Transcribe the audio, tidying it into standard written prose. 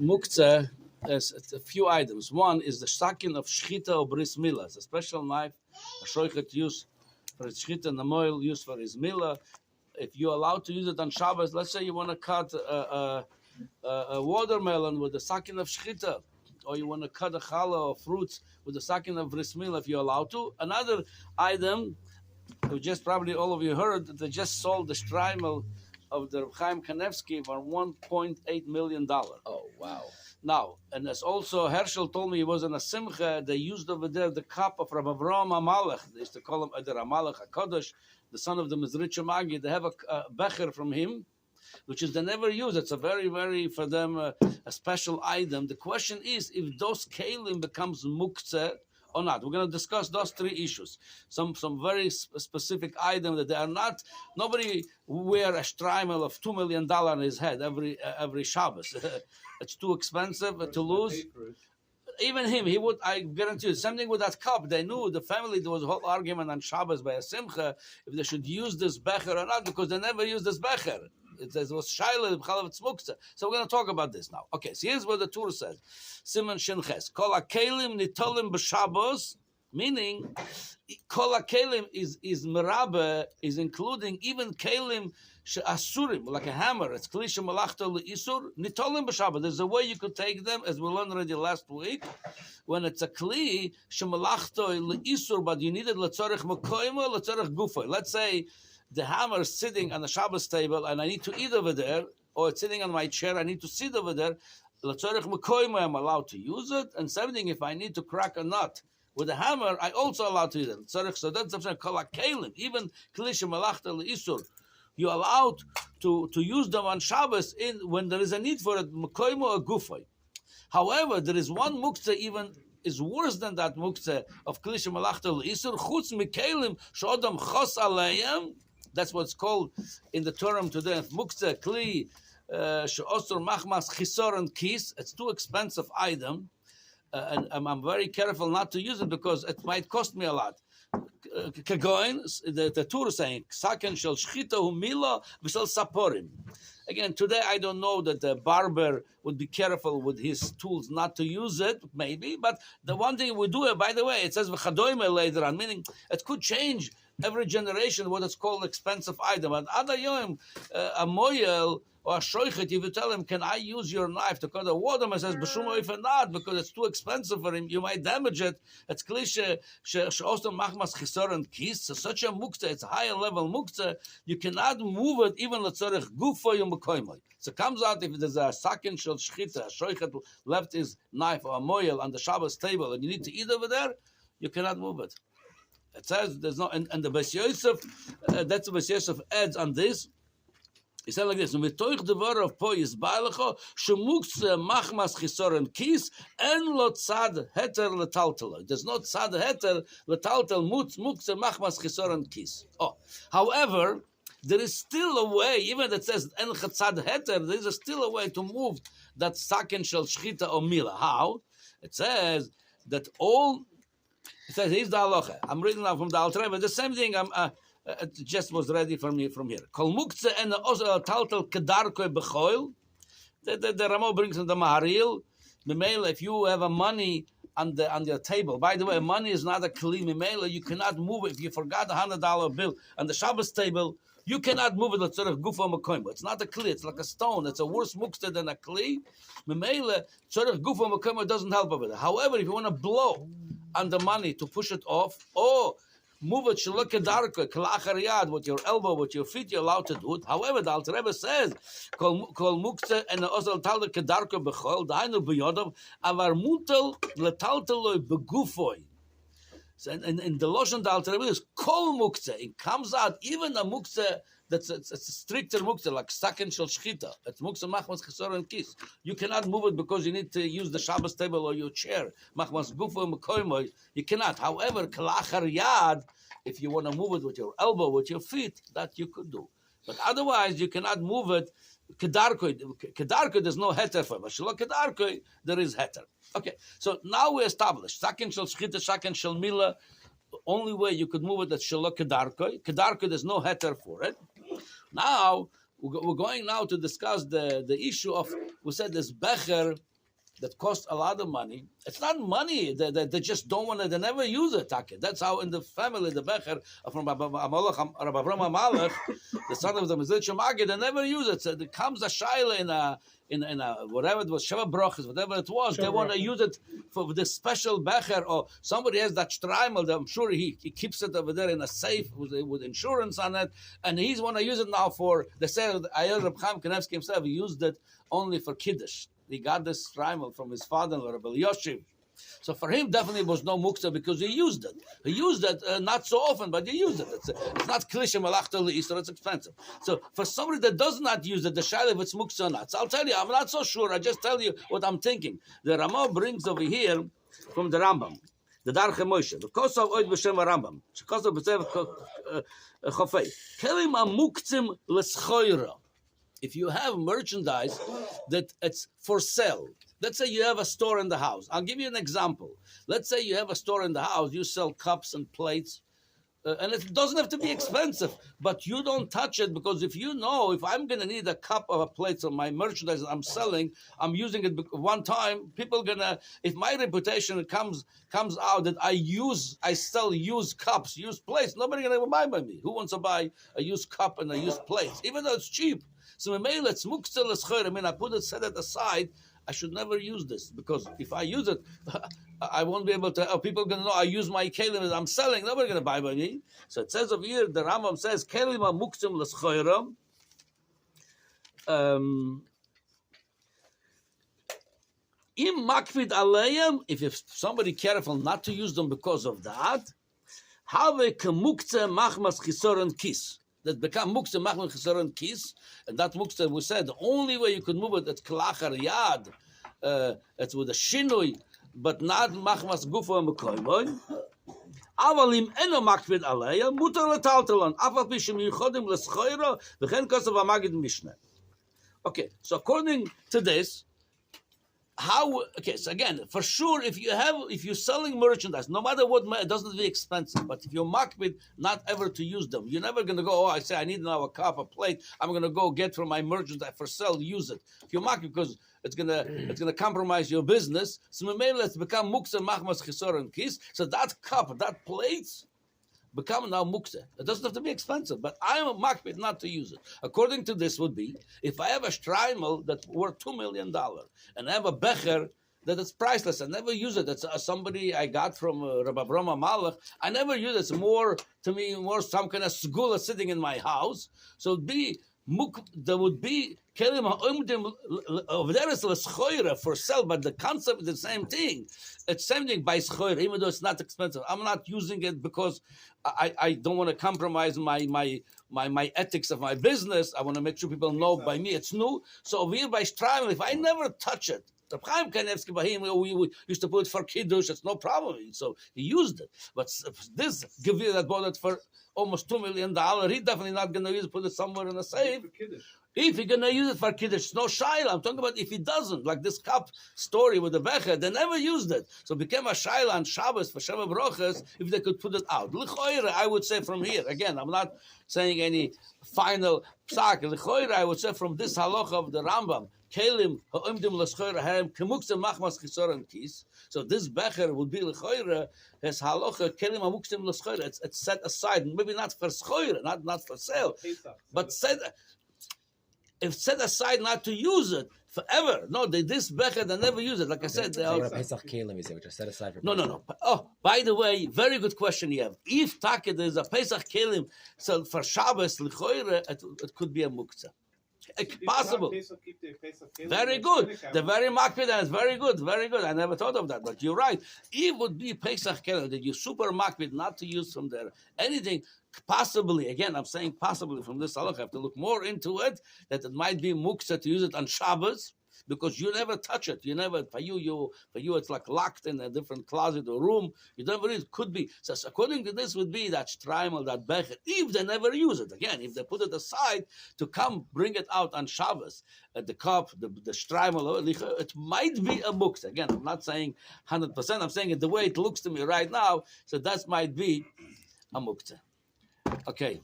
Muktza has a few items. One is the sakin of shchita or bris milah. It's a special knife, a shoichet used for his shchita and the moil used for his milah. If you're allowed to use it on Shabbos, let's say you want to cut a watermelon with the sakin of shchita, or you want to cut a challah or fruits with the sakin of bris milah, if you're allowed to. Another item, just probably all of you heard, that they just sold the shtreimel of the R Chaim Kanievsky for $1.8 million. Oh, wow. Now, and as also Herschel told me, he was in a simcha, they used over there the cup of Rabbi Avraham HaMalach. They used to call him either HaMalach HaKadosh, the son of the Mizritcha Magi. They have a becher from him, which is they never use. It's a very, very, for them, a special item. The question is, if those kelim becomes muktza or not. We're going to discuss those three issues. Some very specific items that they are not. Nobody wear a shtreimel of $2 million on his head every Shabbos. It's too expensive to lose. Even him, he would. I guarantee you, something with that cup. They knew the family. There was a whole argument on Shabbos by a simcha if they should use this becher or not, because they never used this becher. It was shaila b'chalav tzmukta. So we're going to talk about this now. Okay, so here's what the Torah says: Siman Shin Ches. Kol hakelim nitolim b'Shabbos, meaning kol hakelim is merabe, is including even kelim she'asurim, like a hammer. It's kli she'malachta le'isur nitolim b'Shabbos. There's a way you could take them, as we learned already last week, when it's a kli she'malachta le'isur, but you need it letzorech mekoymo, letzorech gufo. Let's say the hammer is sitting on the Shabbos table and I need to eat over there, or it's sitting on my chair, I need to sit over there. I'm allowed to use it. And same thing, if I need to crack a nut with a hammer, I also allowed to use it. So that's something called a kelim. Even klisha malachta le'isur, you're allowed to use them on Shabbos when there is a need for it, mekoymo or gufay. However, there is one muktza even is worse than that muktza of klisha malachta le'isur, chutz mikelim shodam chos aleihem. That's what's called in the term today, Muktza, Kli, She'osur, Machmas, Chisorin, Kis. It's too expensive item, and I'm very careful not to use it because it might cost me a lot. Kagoin, the Torah is saying, Saken shel shchita hu mila v'shel saporim. Again, today I don't know that the barber would be careful with his tools not to use it, maybe, but the one thing we do, by the way, it says v'chadoime later on, meaning it could change every generation what is called expensive item. And other yom, a moyel or a shoichet, if you tell him, can I use your knife to cut a watermelon? He says, b'shum if not, because it's too expensive for him. You might damage it. It's cliche, she'ostom machmas chisorin kis. So such a muktzah, it's a higher level muktzah. You cannot move it even letzorech gufo yom b'koimoy. So it comes out if there's a sakin shel shchita, a shoichet left his knife or a moyel on the Shabbos table and you need to eat over there, you cannot move it. It says there's no, and the Beis Yosef, that's the Beis Yosef adds on this. He said like this: "V'toich devar of po yisbalecho shemuktzah machmas chisorin kis en lo tzad heter letaltel." There's no tzad heter letaltel muktzah machmas chisorin kis. Oh, however, there is still a way, even that says en tzad heter. There is still a way to move that saken shel shchita or mila. How? It says that all. It says, here's the halacha. I'm reading now from the Alter Rebbe. The same thing it just was ready for me from here. Kol muktza en taltel kedarkoi bechoil. The Ramo brings in the Maharil. Mimela, if you have a money on your table. By the way, money is not a kli. Mimela, you cannot move it. If you forgot $100 bill on the Shabbos table, you cannot move it. Let's sort of gufo mekoimo. It's not a kli. It's like a stone. It's a worse muktzah than a kli. Mimela, sort of gufo mekoimo doesn't help over there. However, if you want to blow on the money to push it off, or move it shalokedarka kalachar yad with your elbow, with your feet, you're allowed to do it. However, the Alter Rebbe says, "Kol muktzah and osel talde kedarka bechol dainu b'yodov avar mutel letalteloi begufoy." So in the Lashon the Alter Rebbe is kol muktzah. It comes out even a muktzah that's it's a stricter muktzah, like saken shel shchita. It's muktzah machmas chisorin kis. You cannot move it because you need to use the Shabbos table or your chair. Machmas gufo mekoimoy. You cannot. However, kalachar yad, if you want to move it with your elbow, with your feet, that you could do. But otherwise, you cannot move it. Kedarkoi, there's no heter for it. But shelo kedarkoi, there is heter. Okay, so now we established saken shel shchita, saken shel mila. The only way you could move it is shelo kedarkoi. Kedarkoi, there's no heter for it. Now we're going now to discuss the issue of, we said this becher that costs a lot of money. It's not money. They just don't want to, they never use it. That's how in the family, the becher from Rabbi Avraham Amalek, the son of the Mizritch Magid, they never use it. So there comes a shaila in a whatever it was, Sheva Brochus, whatever it was, they want to use it for this special becher, or somebody has that shtreimel, I'm sure he keeps it over there in a safe with insurance on it, and he's want to use it now for, they said, R Chaim Kanievsky himself, he used it only for Kiddush. He got this shtreimel from his father-in-law, Rabbi Yoshiv. So for him, definitely was no Muktza because he used it. He used it not so often, but he used it. It's not klisha malachta le'isra, it's expensive. So for somebody that does not use it, the shaila if it's Muktza or not. So I'll tell you, I'm not so sure. I just tell you what I'm thinking. The Ramah brings over here from the Rambam, the Darche Moshe, the Kosav Oid B'Shem Rambam, Kosav B'Shem Chofei, Kelim HaMuktzim L'Schoira. If you have merchandise that it's for sale, let's say you have a store in the house. I'll give you an example. Let's say you have a store in the house, you sell cups and plates, and it doesn't have to be expensive, but you don't touch it because if you know, if I'm going to need a cup or a plate of my merchandise that I'm selling, I'm using it one time, people gonna, if my reputation comes out that I sell used cups, used plates, nobody gonna buy by me. Who wants to buy a used cup and a used plate, even though it's cheap? So it's Muktza L'Schoira. I mean, I set it aside. I should never use this because if I use it, I won't be able to. People are going to know I use my kelim that I'm selling. Nobody's going to buy by me. So it says over here, the Rambam says, kelim ha-muktzim l'schoira. Im makvid aleim, if somebody careful not to use them because of that, have kemuktzeh machmas chisorin kis. That become Muktza, machmas chisorin kis, and that Muktza, we said, the only way you could move it, it's klachar yad, it's with a shinui, but not machmas gufa mekoimoy. Avalim eno makvid aleya, mutar letaltalon, afal pishim yichodim leschoira, v'chen kosav amagid mishneh. Okay, so according to this, so again, for sure, if you're selling merchandise, no matter what, it doesn't be expensive. But if you're makbid not ever to use them, you're never going to go, I say I need now a cup, a plate, I'm going to go get from my merchandise for sale, use it. If you're makbid, because it's gonna compromise your business, so let's become muktzah machmas chisorin kis. So that cup, that plate, become now muktzah. It doesn't have to be expensive, but I am a makbid not to use it. According to this would be, if I have a shtreimel that's worth $2 million, and I have a becher that is priceless, I never use it. It's somebody I got from Rabbi Avraham Amalek. I never use it. It's more some kind of segula sitting in my house. So it'd be, there would be kelim ha'omdim over there is l'schoira for sale, but the concept is the same thing. It's same thing by schoira, even though it's not expensive. I'm not using it because I don't want to compromise my ethics of my business. I want to make sure people know by me it's new. So over here by shtreimel, if I never touch it, R Chaim Kanievsky by him, we used to put it for kiddush. It's no problem. So he used it. But this Gevir that bought it for almost $2 million, he's definitely not going to use it. Put it somewhere in a safe. If you're going to use it for kiddush, it's no shaila. I'm talking about if he doesn't, like this cup story with the becher, they never used it. So it became a shaila on Shabbos for Sheva Brochus if they could put it out. L'choira, I would say from here. Again, I'm not saying any final psak. L'choira, I would say from this halacha of the Rambam, kelim ha'omdim l'schoira harem kemuktzeh machmas chisorin kis. So this becher would be l'choira his halacha kelim ha'muktzeh l'schoira. It's set aside, maybe not for schoira, not for sale, but if set aside not to use it forever. No, this becher they never use it. Like I said, Pesach kelim is it, which are set aside for Pesach. No. Oh, by the way, very good question you have. If there is a Pesach kelim, so for Shabbos l'choira, it could be a muktzah. Possible. Very good. The very makbid is very good. Very good. I never thought of that, but you're right. It would be Pesach kelim that you super makbid not to use from there. Anything. Possibly, again, I'm saying possibly from this halacha, I have to look more into it, that it might be muktzah to use it on Shabbos, because you never touch it. You never, for you, it's like locked in a different closet or room. You never use it. Could be. So according to this would be that shtreimel, that becher, if they never use it. Again, if they put it aside to come bring it out on Shabbos, the cup, the shtreimel, it might be a muktzah. Again, I'm not saying 100%. I'm saying it the way it looks to me right now, so that might be a muktzah. Okay.